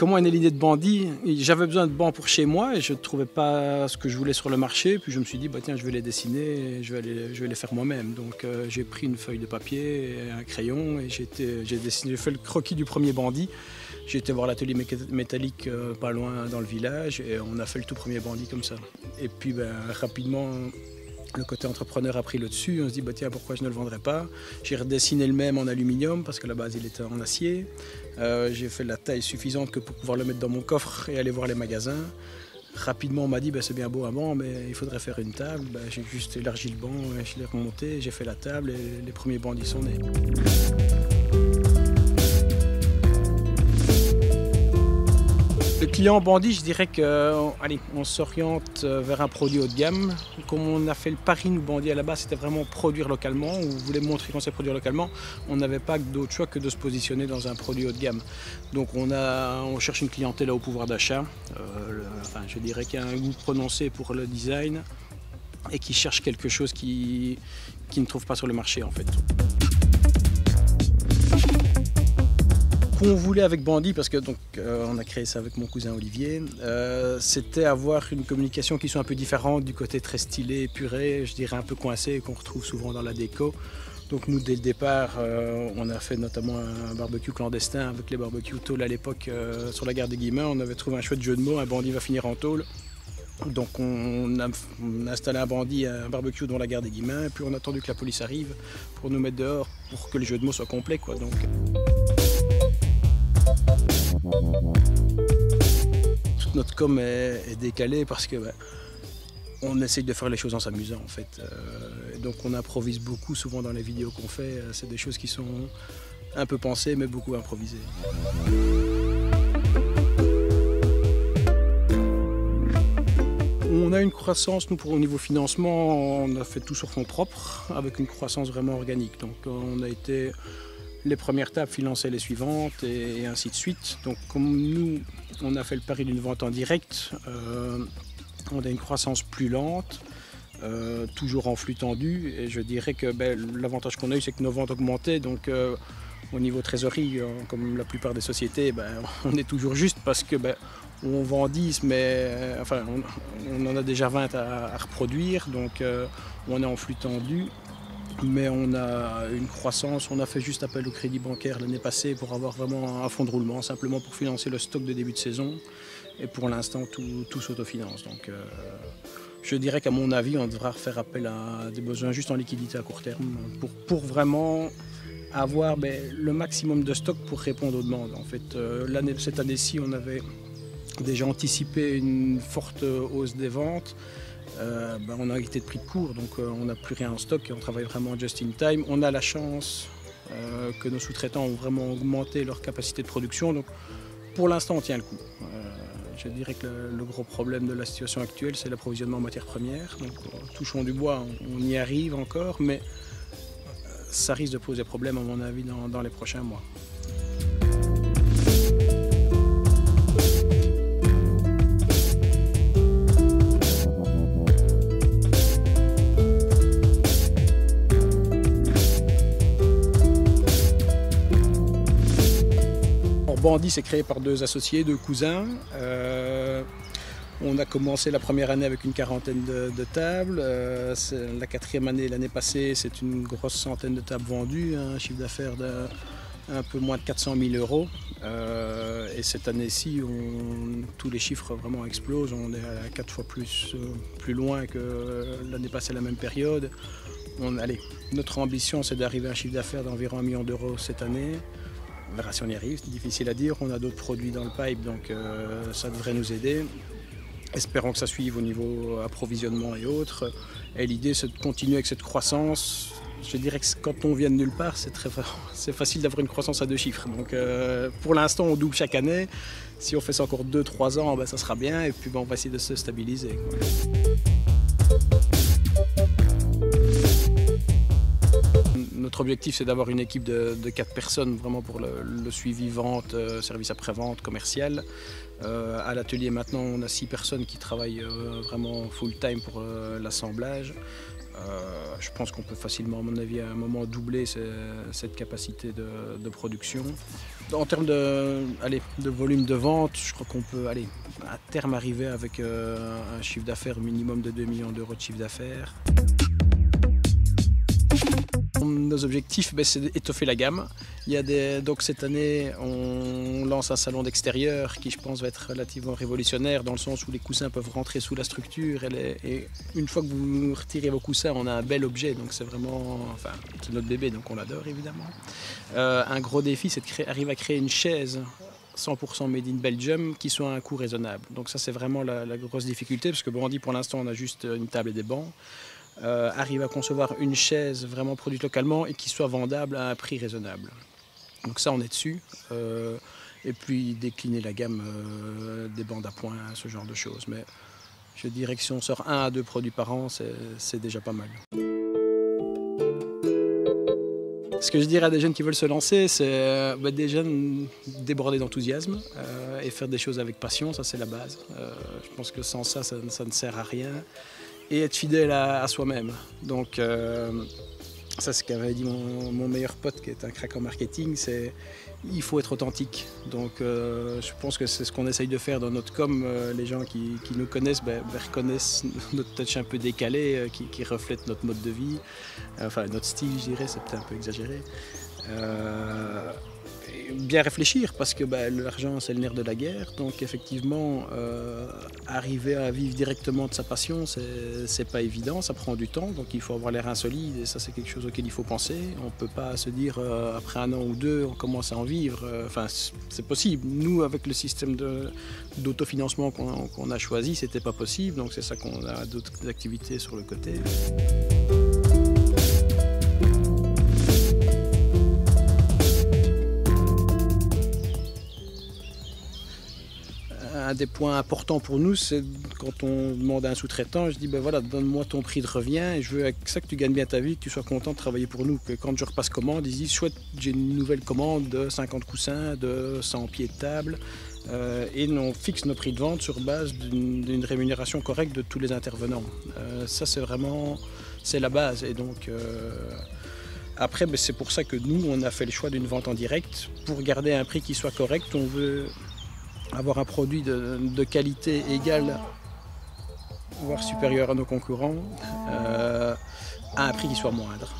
Comment est née l'idée de Bandit? J'avais besoin de bancs pour chez moi et je ne trouvais pas ce que je voulais sur le marché. Puis je me suis dit, bah, tiens, je vais les dessiner et je vais les faire moi-même. Donc j'ai pris une feuille de papier et un crayon et j'ai fait le croquis du premier Bandit. J'ai été voir l'atelier métallique pas loin dans le village et on a fait le tout premier Bandit comme ça. Et puis rapidement, le côté entrepreneur a pris le dessus. On se dit, bah, tiens, pourquoi je ne le vendrais pas? J'ai redessiné le même en aluminium parce que la base il était en acier. J'ai fait la taille suffisante que pour pouvoir le mettre dans mon coffre et aller voir les magasins. Rapidement, on m'a dit, bah, c'est bien beau un banc, mais il faudrait faire une table. Bah, j'ai juste élargi le banc, je l'ai remonté, j'ai fait la table et les premiers bandits sont nés. Le client Bandit, je dirais qu'on s'oriente vers un produit haut de gamme. Comme on a fait le pari, nous, Bandit, à la base, c'était vraiment produire localement. On voulait montrer qu'on sait produire localement. On n'avait pas d'autre choix que de se positionner dans un produit haut de gamme. Donc on cherche une clientèle au pouvoir d'achat. Je dirais qu'il y a un goût prononcé pour le design et qui cherche quelque chose qui ne trouve pas sur le marché, en fait. Qu'on voulait avec Bandit, parce que on a créé ça avec mon cousin Olivier, c'était avoir une communication qui soit un peu différente du côté très stylé, épuré, je dirais un peu coincé, qu'on retrouve souvent dans la déco. Donc nous, dès le départ, on a fait notamment un barbecue clandestin avec les barbecues tôle à l'époque sur la gare des Guillemins. On avait trouvé un chouette jeu de mots, un bandit va finir en tôle. Donc on a installé un barbecue dans la gare des Guillemins, et puis on a attendu que la police arrive pour nous mettre dehors, pour que le jeu de mots soit complet, quoi. Donc toute notre com est décalée parce que on essaye de faire les choses en s'amusant, en fait. Donc on improvise beaucoup, souvent dans les vidéos qu'on fait. C'est des choses qui sont un peu pensées mais beaucoup improvisées. On a une croissance, nous, au niveau financement, on a fait tout sur fonds propres avec une croissance vraiment organique. Donc on a été les premières tables finançaient les suivantes et ainsi de suite. Donc comme nous, on a fait le pari d'une vente en direct, on a une croissance plus lente, toujours en flux tendu. Et je dirais que l'avantage qu'on a eu, c'est que nos ventes augmentaient. Donc au niveau trésorerie, comme la plupart des sociétés, on est toujours juste parce que on vend 10, mais on en a déjà 20 à reproduire. Donc on est en flux tendu. Mais on a une croissance, on a fait juste appel au crédit bancaire l'année passée pour avoir vraiment un fonds de roulement, simplement pour financer le stock de début de saison. Et pour l'instant, tout s'autofinance. Donc je dirais qu'à mon avis, on devra faire appel à des besoins juste en liquidité à court terme pour vraiment avoir le maximum de stock pour répondre aux demandes. En fait, cette année-ci, on avait déjà anticipé une forte hausse des ventes. On a été de prix de court, donc on n'a plus rien en stock et on travaille vraiment just in time. On a la chance que nos sous-traitants ont vraiment augmenté leur capacité de production, donc pour l'instant on tient le coup. Je dirais que le gros problème de la situation actuelle, c'est l'approvisionnement en matières premières. Donc touchons du bois, on y arrive encore, mais ça risque de poser problème à mon avis dans les prochains mois. Bandit, c'est créé par deux associés, deux cousins. On a commencé la première année avec une quarantaine de tables. La quatrième année, l'année passée, c'est une grosse centaine de tables vendues, un chiffre d'affaires d'un peu moins de 400 000 €. Et cette année-ci, tous les chiffres vraiment explosent. On est à 4 fois plus loin que l'année passée à la même période. Notre ambition, c'est d'arriver à un chiffre d'affaires d'environ 1 million d'euros cette année. On verra si on y arrive, c'est difficile à dire. On a d'autres produits dans le pipe, donc ça devrait nous aider. Espérons que ça suive au niveau approvisionnement et autres. Et l'idée, c'est de continuer avec cette croissance. Je dirais que quand on vient de nulle part, c'est facile d'avoir une croissance à 2 chiffres. Donc pour l'instant, on double chaque année. Si on fait ça encore 2-3 ans, ça sera bien. Et puis on va essayer de se stabiliser, quoi. Notre objectif, c'est d'avoir une équipe de 4 personnes vraiment pour le suivi vente, service après-vente, commercial. À l'atelier maintenant, on a 6 personnes qui travaillent vraiment full-time pour l'assemblage. Je pense qu'on peut facilement, à mon avis, à un moment doubler cette capacité de production. En termes de volume de vente, je crois qu'on peut à terme arriver avec un chiffre d'affaires minimum de 2 millions d'euros de chiffre d'affaires. Nos objectifs, c'est d'étoffer la gamme. Donc cette année, on lance un salon d'extérieur qui, je pense, va être relativement révolutionnaire dans le sens où les coussins peuvent rentrer sous la structure. Et une fois que vous retirez vos coussins, on a un bel objet. Donc c'est vraiment, c'est notre bébé, donc on l'adore évidemment. Un gros défi, c'est d'arriver à créer une chaise 100% made in Belgium qui soit à un coût raisonnable. Donc ça, c'est vraiment la grosse difficulté parce que bon, on dit pour l'instant, on a juste une table et des bancs. Arrive à concevoir une chaise vraiment produite localement et qui soit vendable à un prix raisonnable. Donc ça, on est dessus. Et puis décliner la gamme des bandes à poing, ce genre de choses. Mais je dirais que si on sort 1 à 2 produits par an, c'est déjà pas mal. Ce que je dirais à des jeunes qui veulent se lancer, c'est des jeunes débordés d'enthousiasme et faire des choses avec passion, ça c'est la base. Je pense que sans ça, ça ne sert à rien. Et être fidèle à soi-même. Donc ça, c'est ce qu'avait dit mon meilleur pote qui est un crack en marketing, c'est il faut être authentique. Donc je pense que c'est ce qu'on essaye de faire dans notre com. Les gens qui nous connaissent reconnaissent notre touch un peu décalé, qui reflète notre mode de vie, enfin notre style, je dirais, c'est peut-être un peu exagéré. Bien réfléchir parce que l'argent c'est le nerf de la guerre, donc effectivement arriver à vivre directement de sa passion c'est pas évident, ça prend du temps, donc il faut avoir les reins solides et ça c'est quelque chose auquel il faut penser. On peut pas se dire après 1 an ou 2 on commence à en vivre, c'est possible. Nous avec le système d'autofinancement qu'on a choisi c'était pas possible, donc c'est ça qu'on a d'autres activités sur le côté. Un des points importants pour nous, c'est quand on demande à un sous-traitant, je dis voilà, donne-moi ton prix de revient et je veux avec ça que tu gagnes bien ta vie, que tu sois content de travailler pour nous. Que quand je repasse commande, ils disent chouette, j'ai une nouvelle commande de 50 coussins, de 100 pieds de table et on fixe nos prix de vente sur base d'une rémunération correcte de tous les intervenants. Ça c'est la base et donc après c'est pour ça que nous on a fait le choix d'une vente en direct. Pour garder un prix qui soit correct, on veut avoir un produit de qualité égale, voire supérieur à nos concurrents, à un prix qui soit moindre.